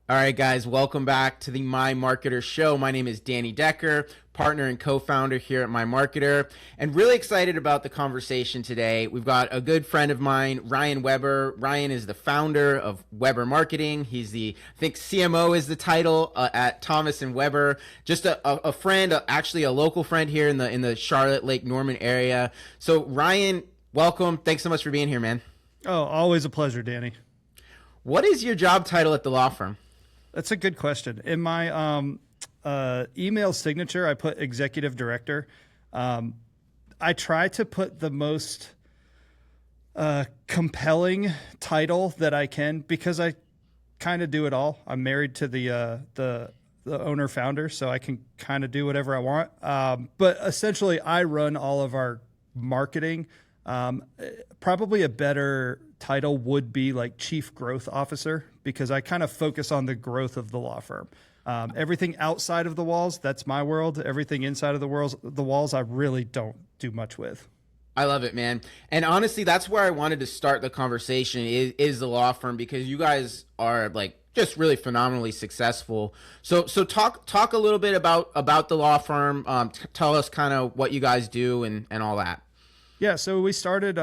All right, guys, welcome back to the My Marketer Show. My name is Danny Decker, partner and co-founder here at My Marketer, and really excited about the conversation today. We've got a good friend of mine, Ryan Weber. Ryan is the founder of Weber Marketing. He's I think CMO is the title at Thomas and Weber. Just a friend, actually a local friend here in the Charlotte Lake Norman area. So Ryan, welcome. Thanks so much for being here, man. Oh, always a pleasure, Danny. What is your job title at the law firm? That's a good question. In my email signature, I put executive director. I try to put the most compelling title that I can because I kind of do it all. I'm married to the owner founder, so I can kind of do whatever I want. But essentially, I run all of our marketing. Probably a better title would be like chief growth officer because I kind of focus on the growth of the law firm. Everything outside of the walls, that's my world. Everything inside of the walls, I really don't do much with. I love it, man. And honestly, that's where I wanted to start the conversation is the law firm, because you guys are like just really phenomenally successful. So talk a little bit about the law firm. Tell us kind of what you guys do and all that. Yeah, so we started.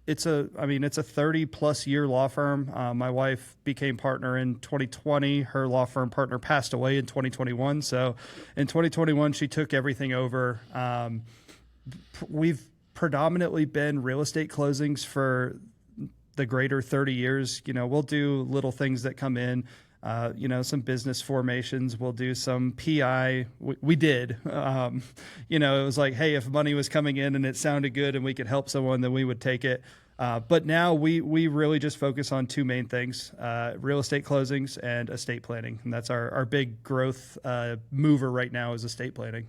It's a 30 plus year law firm. My wife became partner in 2020. Her law firm partner passed away in 2021. So in 2021, she took everything over. We've predominantly been real estate closings for the greater 30 years. You know, we'll do little things that come in. Some business formations. We'll do some PI. We did. It was like, hey, if money was coming in and it sounded good and we could help someone, then we would take it. But now we really just focus on two main things, real estate closings and estate planning. And that's our big growth mover right now is estate planning.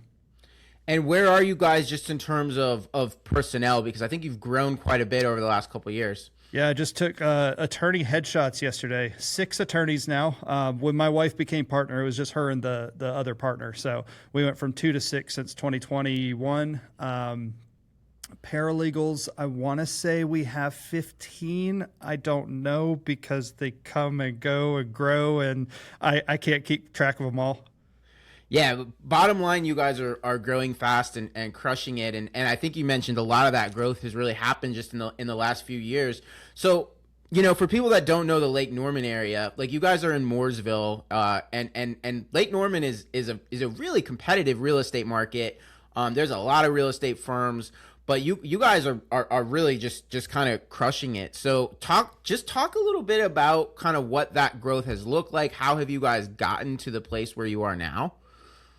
And where are you guys just in terms of personnel? Because I think you've grown quite a bit over the last couple of years. Yeah, I just took attorney headshots yesterday. 6 attorneys now. When my wife became partner, it was just her and the other partner. So we went from 2 to 6 since 2021. Paralegals, I want to say we have 15. I don't know because they come and go and grow, and I can't keep track of them all. Yeah, bottom line, you guys are growing fast and crushing it. And I think you mentioned a lot of that growth has really happened just in the last few years. So, for people that don't know the Lake Norman area, like you guys are in Mooresville, and Lake Norman is a really competitive real estate market. There's a lot of real estate firms, but you guys are really just kind of crushing it. So talk a little bit about kind of what that growth has looked like. How have you guys gotten to the place where you are now?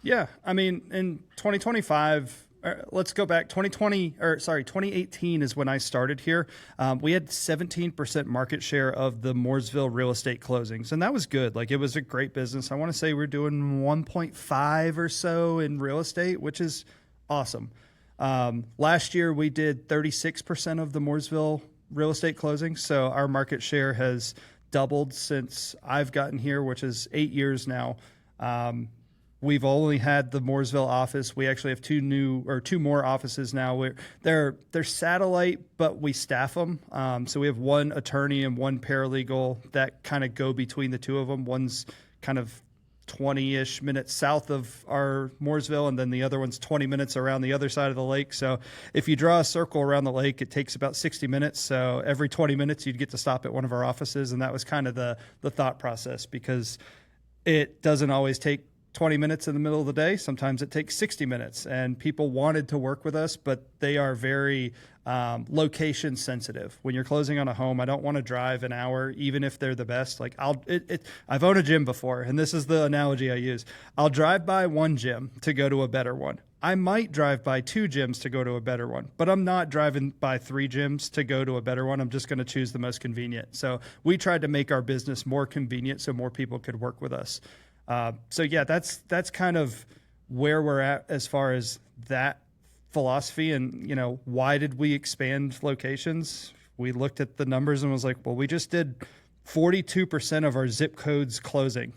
Yeah, I mean, in 2025, let's go back. 2018 is when I started here. We had 17% market share of the Mooresville real estate closings, and that was good. Like, it was a great business. I want to say we're doing 1.5 or so in real estate, which is awesome. Last year, we did 36% of the Mooresville real estate closings, so our market share has doubled since I've gotten here, which is 8 years now. We've only had the Mooresville office. We actually have two more offices now. They're satellite, but we staff them. So we have one attorney and one paralegal that kind of go between the two of them. One's kind of 20-ish minutes south of our Mooresville, and then the other one's 20 minutes around the other side of the lake. So if you draw a circle around the lake, it takes about 60 minutes. So every 20 minutes, you'd get to stop at one of our offices. And that was kind of the thought process, because it doesn't always take 20 minutes in the middle of the day. Sometimes it takes 60 minutes, and people wanted to work with us, but they are very location sensitive. When you're closing on a home, I don't want to drive an hour, even if they're the best. Like I've owned a gym before, and this is the analogy I use. I'll drive by one gym to go to a better one. I might drive by 2 gyms to go to a better one, but I'm not driving by 3 gyms to go to a better one. I'm just going to choose the most convenient. So we tried to make our business more convenient so more people could work with us. That's kind of where we're at as far as that philosophy. And, why did we expand locations? We looked at the numbers and was like, well, we just did 42% of our zip codes closing.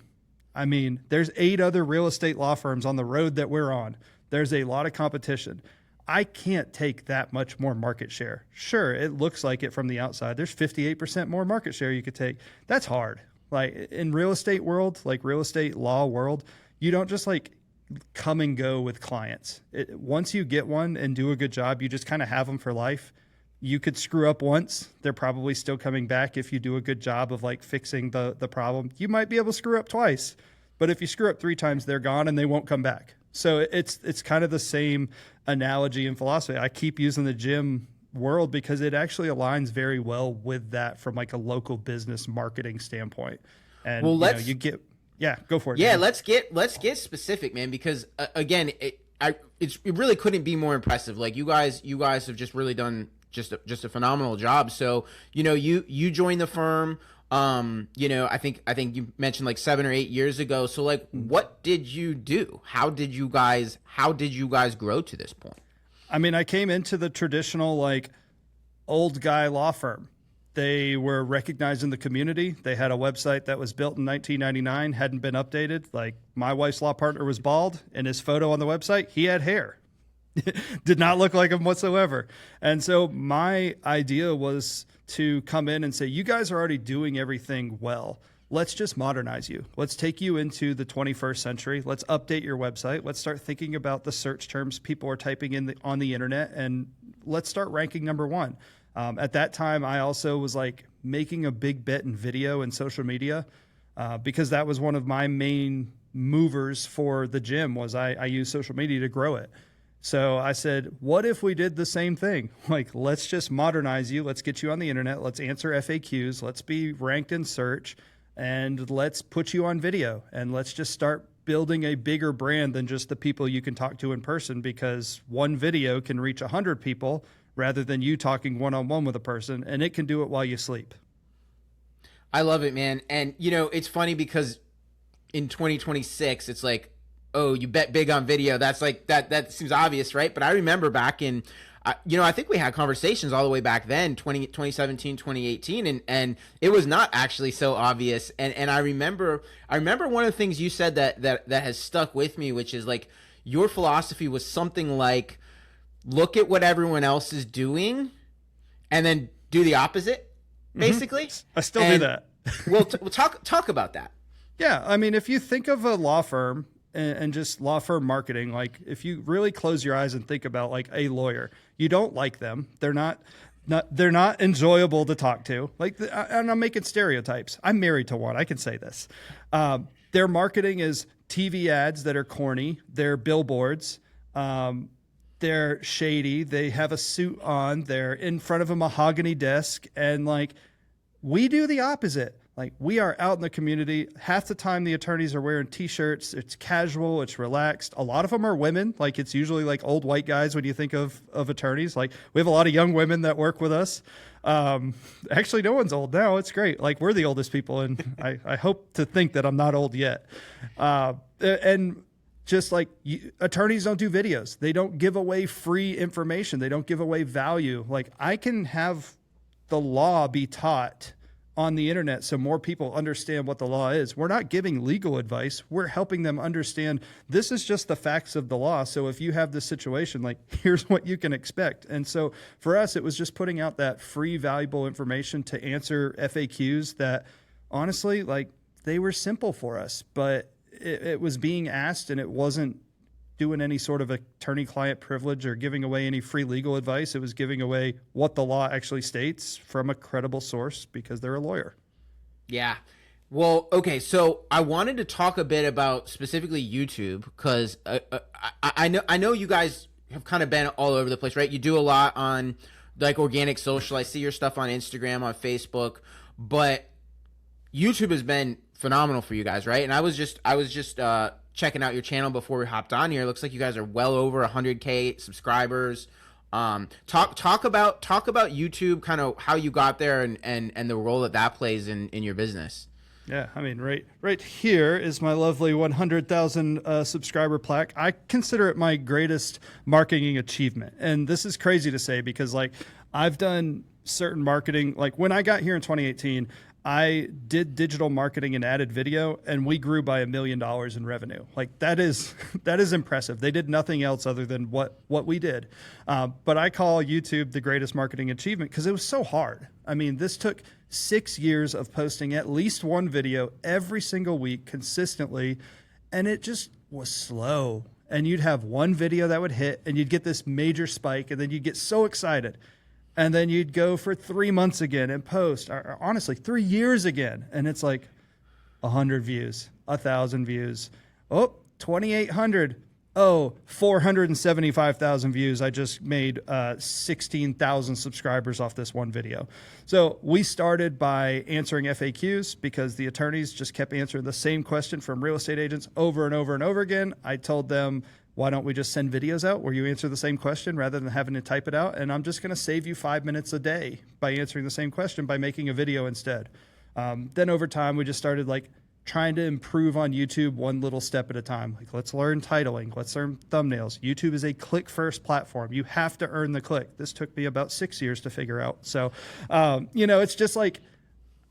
I mean, there's 8 other real estate law firms on the road that we're on. There's a lot of competition. I can't take that much more market share. Sure, it looks like it from the outside. There's 58% more market share you could take. That's hard. Like in real estate world, like real estate law world, you don't just like come and go with clients. Once you get one and do a good job, you just kind of have them for life. You could screw up once. They're probably still coming back if you do a good job of like fixing the problem. You might be able to screw up twice, but if you screw up 3 times, they're gone and they won't come back. So it's kind of the same analogy and philosophy. I keep using the gym world because it actually aligns very well with that from like a local business marketing standpoint. And well, go for it. Yeah, Dan. let's get specific, man, because again, it really couldn't be more impressive. Like you guys have just really done just a phenomenal job. So, you joined the firm, I think you mentioned like 7 or 8 years ago. So like, what did you do? How did you guys grow to this point? I mean, I came into the traditional like old guy law firm. They were recognized in the community. They had a website that was built in 1999, hadn't been updated. Like my wife's law partner was bald. In his photo on the website, he had hair. Did not look like him whatsoever. And so my idea was to come in and say, you guys are already doing everything well. Let's just modernize you. Let's take you into the 21st century. Let's update your website. Let's start thinking about the search terms people are typing in on the internet, and let's start ranking number 1. At that time, I also was like making a big bet in video and social media because that was one of my main movers for the gym was I use social media to grow it. So I said, what if we did the same thing? Like, let's just modernize you. Let's get you on the internet. Let's answer FAQs. Let's be ranked in search. And let's put you on video. And let's just start building a bigger brand than just the people you can talk to in person, because one video can reach 100 people rather than you talking one-on-one with a person. And it can do it while you sleep. I love it, man. And, it's funny because in 2026, it's like, oh, you bet big on video. That's like, that seems obvious, right? But I remember back in, I think we had conversations all the way back then, 2017, 2018, and it was not actually so obvious. And I remember one of the things you said that has stuck with me, which is like your philosophy was something like, look at what everyone else is doing and then do the opposite, basically. I still do that. We'll talk about that. Yeah. I mean, if you think of a law firm and just law firm marketing, like if you really close your eyes and think about like a lawyer, you don't like them. They're not enjoyable to talk to. Like, and I'm making stereotypes. I'm married to one. I can say this. Their marketing is TV ads that are corny. They're billboards. They're shady. They have a suit on. They're in front of a mahogany desk. And like, we do the opposite. Like, we are out in the community. Half the time the attorneys are wearing t-shirts. It's casual. It's relaxed. A lot of them are women. Like, it's usually like old white guys when you think of attorneys. Like, we have a lot of young women that work with us. Actually, no one's old now. It's great. Like, we're the oldest people. And I hope to think that I'm not old yet. And just like attorneys don't do videos. They don't give away free information. They don't give away value. Like, I can have the law be taught on the internet so more people understand what the law is. We're not giving legal advice. We're helping them understand this is just the facts of the law. So if you have this situation, like, here's what you can expect. And so for us, it was just putting out that free, valuable information to answer FAQs that honestly, like, they were simple for us, but it was being asked and it wasn't doing any sort of attorney-client privilege or giving away any free legal advice. It was giving away what the law actually states from a credible source because they're a lawyer. Yeah. Well, okay, so I wanted to talk a bit about specifically YouTube because I know you guys have kind of been all over the place, right? You do a lot on like organic social. I see your stuff on Instagram, on Facebook, but YouTube has been phenomenal for you guys, right? And I was just checking out your channel before we hopped on here. It looks like you guys are well over 100K subscribers. Talk about YouTube, kind of how you got there and the role that plays in your business. Yeah, I mean, right here is my lovely 100,000 subscriber plaque. I consider it my greatest marketing achievement. And this is crazy to say because like I've done certain marketing. Like when I got here in 2018, I did digital marketing and added video, and we grew by $1 million in revenue. Like that is impressive. They did nothing else other than what we did. But I call YouTube the greatest marketing achievement because it was so hard. I mean, this took 6 years of posting at least one video every single week consistently, and it just was slow. And you'd have one video that would hit, and you'd get this major spike, and then you'd get so excited. And then you'd go for 3 months again and post, or honestly, 3 years again. And it's like 100 views, 1,000 views. Oh, 2,800. Oh, 475,000 views. I just made 16,000 subscribers off this one video. So we started by answering FAQs because the attorneys just kept answering the same question from real estate agents over and over and over again. I told them, why don't we just send videos out where you answer the same question rather than having to type it out? And I'm just going to save you 5 minutes a day by answering the same question by making a video instead. Then over time, we just started like trying to improve on YouTube one little step at a time. Like, let's learn titling. Let's learn thumbnails. YouTube is a click-first platform. You have to earn the click. This took me about 6 years to figure out. So, it's just like,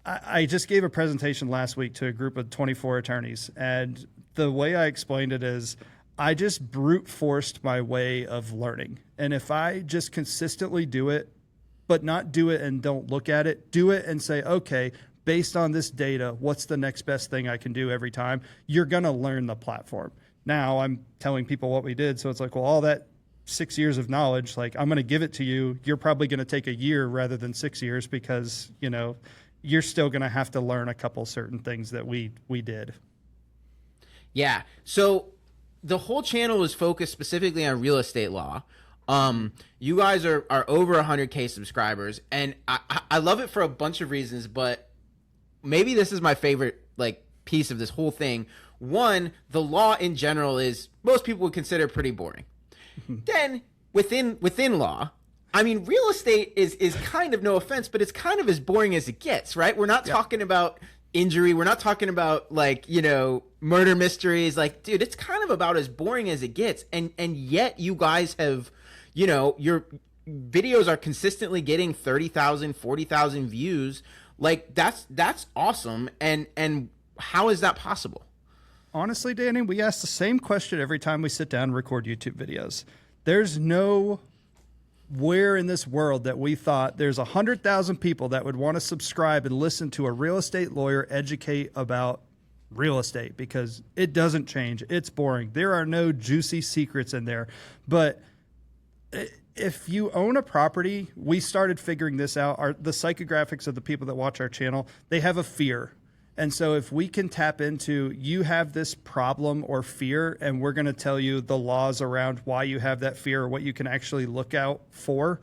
I just gave a presentation last week to a group of 24 attorneys. And the way I explained it is, I just brute forced my way of learning. And if I just consistently do it, but not do it and don't look at it, do it and say, okay, based on this data, what's the next best thing I can do every time? You're going to learn the platform. Now I'm telling people what we did. So it's like, well, all that 6 years of knowledge, like I'm going to give it to you. You're probably going to take a year rather than 6 years because, you're still going to have to learn a couple certain things that we did. Yeah. So the whole channel is focused specifically on real estate law. You guys are over 100K subscribers, and I love it for a bunch of reasons, but maybe this is my favorite piece of this whole thing. One, the law in general is most people would consider pretty boring. Then within law, I mean, real estate is kind of, no offense, but it's kind of as boring as it gets, right? We're not talking about injury. We're not talking about murder mysteries. Like, dude, it's kind of about as boring as it gets. And yet you guys have, your videos are consistently getting 30,000, 40,000 views. Like that's awesome. And how is that possible? Honestly, Danny, we ask the same question every time we sit down and record YouTube videos. There's no where in this world that we thought there's 100,000 people that would want to subscribe and listen to a real estate lawyer educate about real estate, because it doesn't change. It's boring. There are no juicy secrets in there. But if you own a property, we started figuring this out. The psychographics of the people that watch our channel, they have a fear. And so if we can tap into, you have this problem or fear, and we're going to tell you the laws around why you have that fear or what you can actually look out for,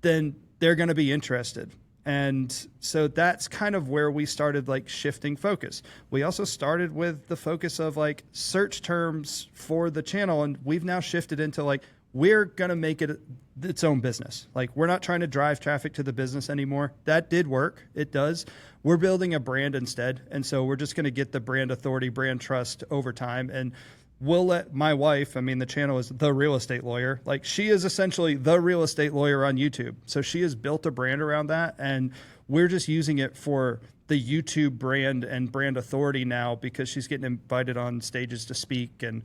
then they're going to be interested. And so that's kind of where we started shifting focus. We also started with the focus of search terms for the channel. And we've now shifted into we're going to make it its own business. We're not trying to drive traffic to the business anymore. That did work. It does. We're building a brand instead. And so we're just going to get the brand authority, brand trust over time. And we'll let my wife, the channel is The Real Estate Lawyer. She is essentially the real estate lawyer on YouTube. So she has built a brand around that. And we're just using it for the YouTube brand and brand authority now, because she's getting invited on stages to speak and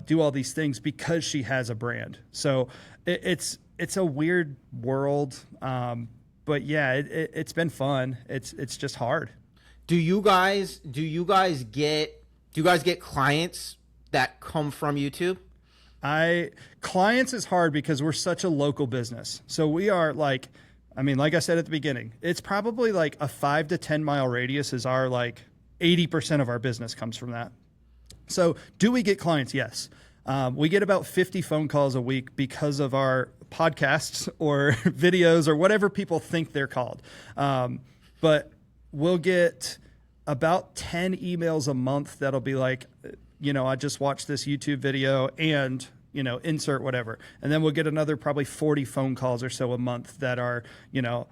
do all these things because she has a brand. So it's a weird world. But yeah, it's been fun. It's just hard. Do you guys get clients that come from YouTube? Clients is hard because we're such a local business. So we are like I said at the beginning, it's probably a 5 to 10 mile radius is our 80% of our business comes from that. So do we get clients? Yes. We get about 50 phone calls a week because of our podcasts or videos or whatever people think they're called. But we'll get about 10 emails a month that'll be I just watched this YouTube video and insert whatever. And then we'll get another probably 40 phone calls or so a month that are,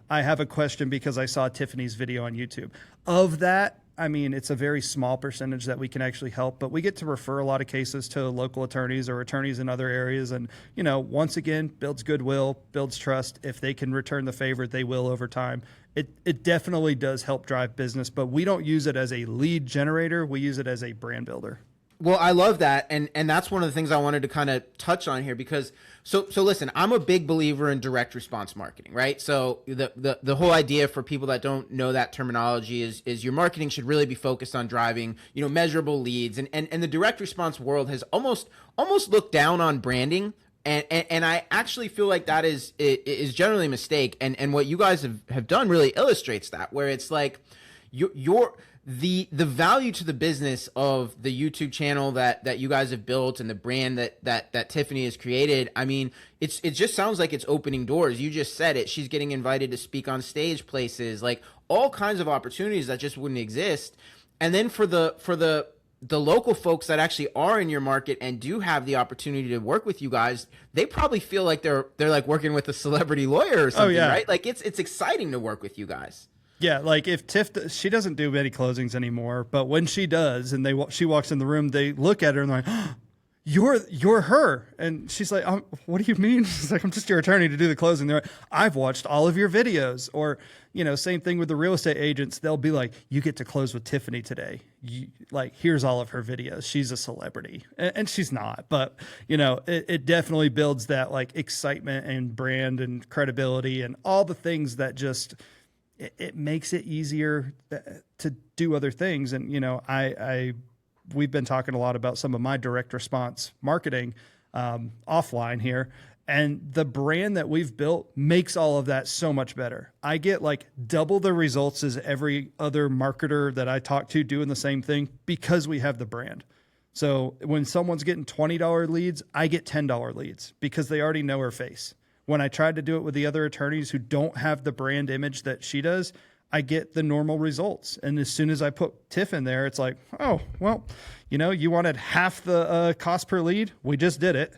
I have a question because I saw Tiffany's video on YouTube. Of that, I mean, it's a very small percentage that we can actually help, but we get to refer a lot of cases to local attorneys or attorneys in other areas. And, once again, builds goodwill, builds trust. If they can return the favor, they will over time. It definitely does help drive business, but we don't use it as a lead generator. We use it as a brand builder. Well, I love that, and that's one of the things I wanted to kind of touch on here because so listen, I'm a big believer in direct response marketing, right? So the whole idea for people that don't know that terminology is your marketing should really be focused on driving measurable leads, and the direct response world has almost looked down on branding. And I actually feel like that is generally a mistake, and what you guys have done really illustrates that, where it's like the value to the business of the YouTube channel that you guys have built and the brand that Tiffany has created. I mean, it just sounds like it's opening doors. You just said it. She's getting invited to speak on stage places, like all kinds of opportunities that just wouldn't exist. And then for the local folks that actually are in your market and do have the opportunity to work with you guys, they probably feel like they're like working with a celebrity lawyer or something, right? Like it's exciting to work with you guys. Yeah, like if Tiff, she doesn't do many closings anymore, but when she does, and she walks in the room, they look at her and they're like, oh, "You're her," and she's like, "What do you mean?" She's like, "I'm just your attorney to do the closing." They're like, "I've watched all of your videos," or same thing with the real estate agents. They'll be like, "You get to close with Tiffany today. Here's all of her videos. She's a celebrity," and she's not, but it definitely builds that like excitement and brand and credibility and all the things that just. It makes it easier to do other things. And, we've been talking a lot about some of my direct response marketing offline here. And the brand that we've built makes all of that so much better. I get like double the results as every other marketer that I talk to doing the same thing because we have the brand. So when someone's getting $20 leads, I get $10 leads because they already know her face. When I tried to do it with the other attorneys who don't have the brand image that she does, I get the normal results. And as soon as I put Tiff in there, it's like, oh, well, you wanted half the cost per lead. We just did it.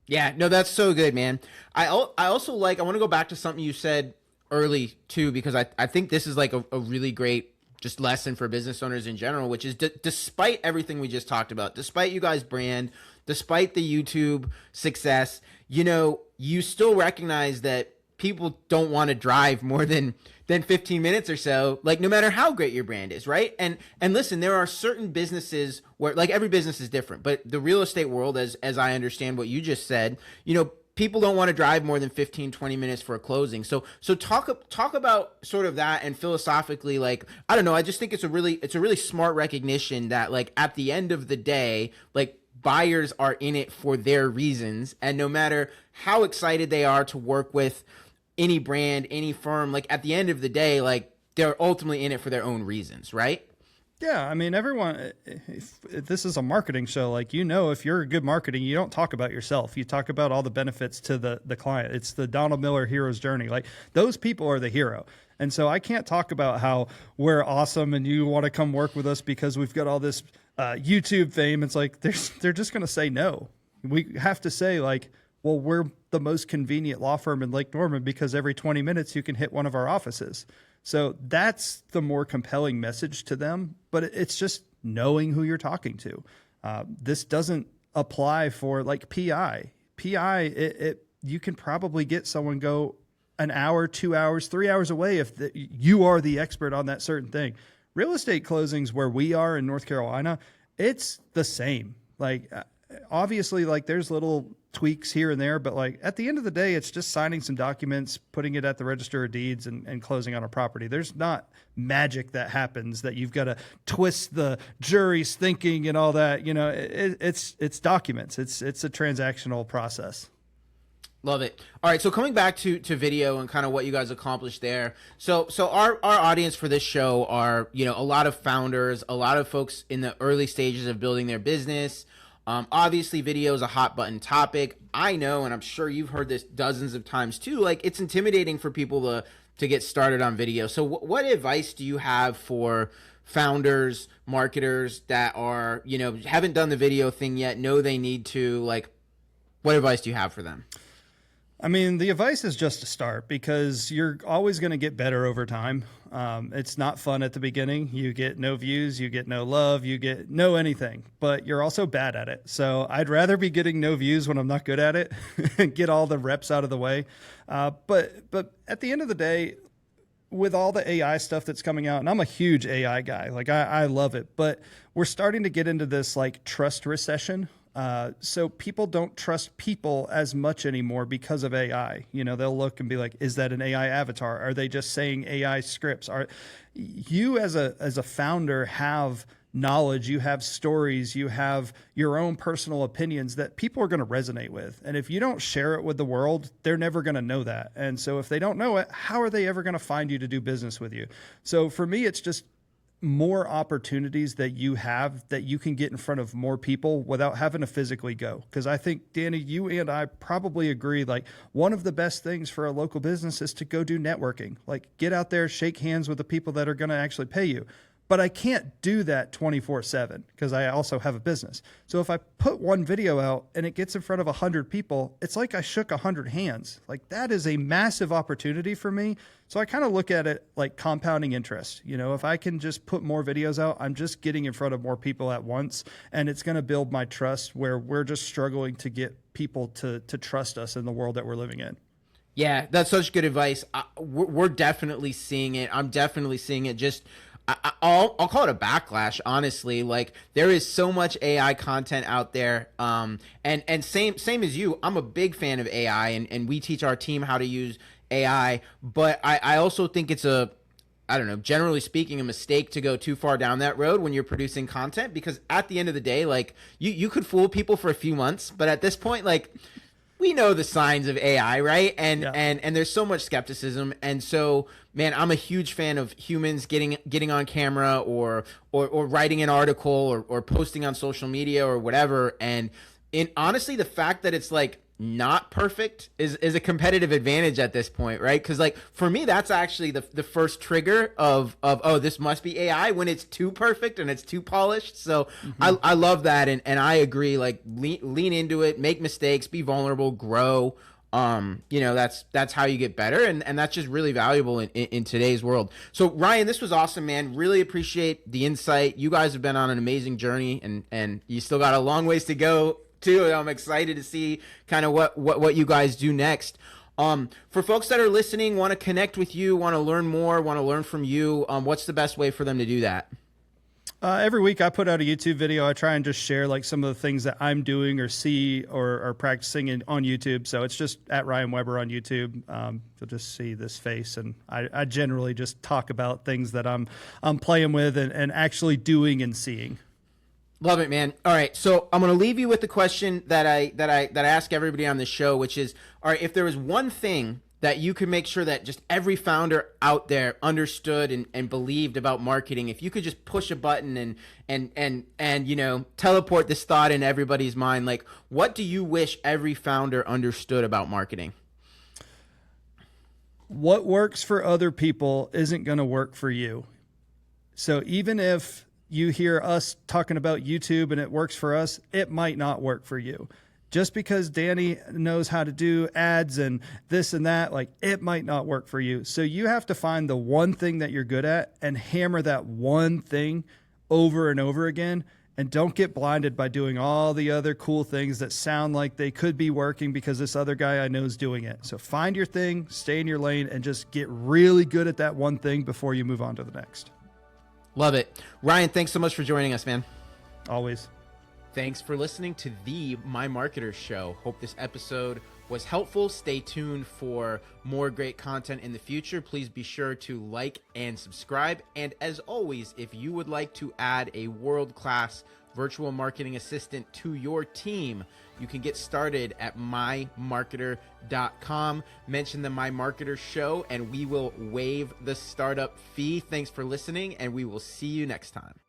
Yeah, no, that's so good, man. I also I want to go back to something you said early too, because I think this is like a really great just lesson for business owners in general, which is despite everything we just talked about, despite you guys' brand, despite the YouTube success, you still recognize that people don't want to drive more than 15 minutes or so, like no matter how great your brand is, right? And listen, there are certain businesses where like every business is different, but the real estate world, as I understand what you just said, people don't want to drive more than 15, 20 minutes for a closing. So talk about sort of that, and philosophically, like, I don't know, I just think it's a really smart recognition that like at the end of the day, like buyers are in it for their reasons. And no matter how excited they are to work with any brand, any firm, like at the end of the day, like they're ultimately in it for their own reasons, right? Yeah, I mean, everyone, if this is a marketing show, like, if you're good marketing, you don't talk about yourself. You talk about all the benefits to the client. It's the Donald Miller hero's journey. Like, those people are the hero. And so I can't talk about how we're awesome and you want to come work with us because we've got all this YouTube fame. It's like, they're just going to say no. We have to say, like, well, we're the most convenient law firm in Lake Norman because every 20 minutes you can hit one of our offices. So that's the more compelling message to them, but it's just knowing who you're talking to. This doesn't apply for like PI. You can probably get someone go an hour, 2 hours, 3 hours away if you are the expert on that certain thing. Real estate closings where we are in North Carolina, it's the same. Like, obviously, like there's little tweaks here and there, but like at the end of the day, it's just signing some documents, putting it at the Register of Deeds and closing on a property. There's not magic that happens that you've got to twist the jury's thinking and all that. It's documents. It's a transactional process. Love it. All right, so coming back to video and kind of what you guys accomplished there. So our audience for this show are, a lot of founders, a lot of folks in the early stages of building their business. Obviously, video is a hot button topic. I know, and I'm sure you've heard this dozens of times too, like it's intimidating for people to get started on video. So what advice do you have for founders, marketers that are, haven't done the video thing yet, know they need to, like, what advice do you have for them? I mean, the advice is just to start because you're always going to get better over time. It's not fun at the beginning. You get no views, you get no love, you get no anything, but you're also bad at it. So I'd rather be getting no views when I'm not good at it and get all the reps out of the way. But at the end of the day, with all the AI stuff that's coming out, and I'm a huge AI guy, like I love it, but we're starting to get into this like trust recession. So people don't trust people as much anymore because of AI. You know, they'll look and be like, is that an AI avatar? Are they just saying AI scripts? Are you as a founder have knowledge, you have stories, you have your own personal opinions that people are going to resonate with. And if you don't share it with the world, they're never going to know that. And so if they don't know it, how are they ever going to find you to do business with you? So for me, it's just more opportunities that you have that you can get in front of more people without having to physically go. Because I think, Danny, you and I probably agree, like one of the best things for a local business is to go do networking, like get out there, shake hands with the people that are going to actually pay you. But I can't do that 24/7 because I also have a business. So if I put one video out and it gets in front of 100 people, it's like I shook 100 hands. Like that is a massive opportunity for me. So I kind of look at it like compounding interest. You know, if I can just put more videos out, I'm just getting in front of more people at once, and it's going to build my trust where we're just struggling to get people to trust us in the world that we're living in. Yeah, that's such good advice. We're definitely seeing it. I'm definitely seeing it. Just I'll call it a backlash, honestly. Like there is so much AI content out there, and same as you. I'm a big fan of AI, and we teach our team how to use AI. But I also think it's I don't know, generally speaking, a mistake to go too far down that road when you're producing content, because at the end of the day, like you could fool people for a few months, but at this point, like we know the signs of AI, right? And Yeah. and there's so much skepticism, and so man, I'm a huge fan of humans getting on camera or writing an article or posting on social media or whatever. And honestly, the fact that it's like not perfect is a competitive advantage at this point, right? Because like for me, that's actually the first trigger of oh, this must be AI, when it's too perfect and it's too polished. So I love that, and I agree. Like lean into it, make mistakes, be vulnerable, grow. You know, that's how you get better, and that's just really valuable in today's world. So Ryan, this was awesome, man. Really appreciate the insight. You guys have been on an amazing journey, and you still got a long ways to go too. And I'm excited to see kind of what you guys do next. For folks that are listening, want to connect with you, want to learn more, want to learn from you, what's the best way for them to do that? Every week I put out a YouTube video. I try and just share like some of the things that I'm doing or see or practicing on YouTube. So it's just at Ryan Weber on YouTube. You'll just see this face, and I generally just talk about things that I'm playing with and actually doing and seeing. Love it, man. All right, so I'm going to leave you with the question that I ask everybody on this show, which is, all right, if there was one thing that you could make sure that just every founder out there understood and believed about marketing, if you could just push a button and you know, teleport this thought in everybody's mind, like what do you wish every founder understood about marketing? What works for other people isn't going to work for you. So even if you hear us talking about YouTube and it works for us, it might not work for you. Just because Danny knows how to do ads and this and that, like it might not work for you. So you have to find the one thing that you're good at and hammer that one thing over and over again. And don't get blinded by doing all the other cool things that sound like they could be working because this other guy I know is doing it. So find your thing, stay in your lane, and just get really good at that one thing before you move on to the next. Love it. Ryan, thanks so much for joining us, man. Always. Thanks for listening to the My Marketer Show. Hope this episode was helpful. Stay tuned for more great content in the future. Please be sure to like and subscribe. And as always, if you would like to add a world-class virtual marketing assistant to your team, you can get started at mymarketer.com. Mention the My Marketer Show and we will waive the startup fee. Thanks for listening, and we will see you next time.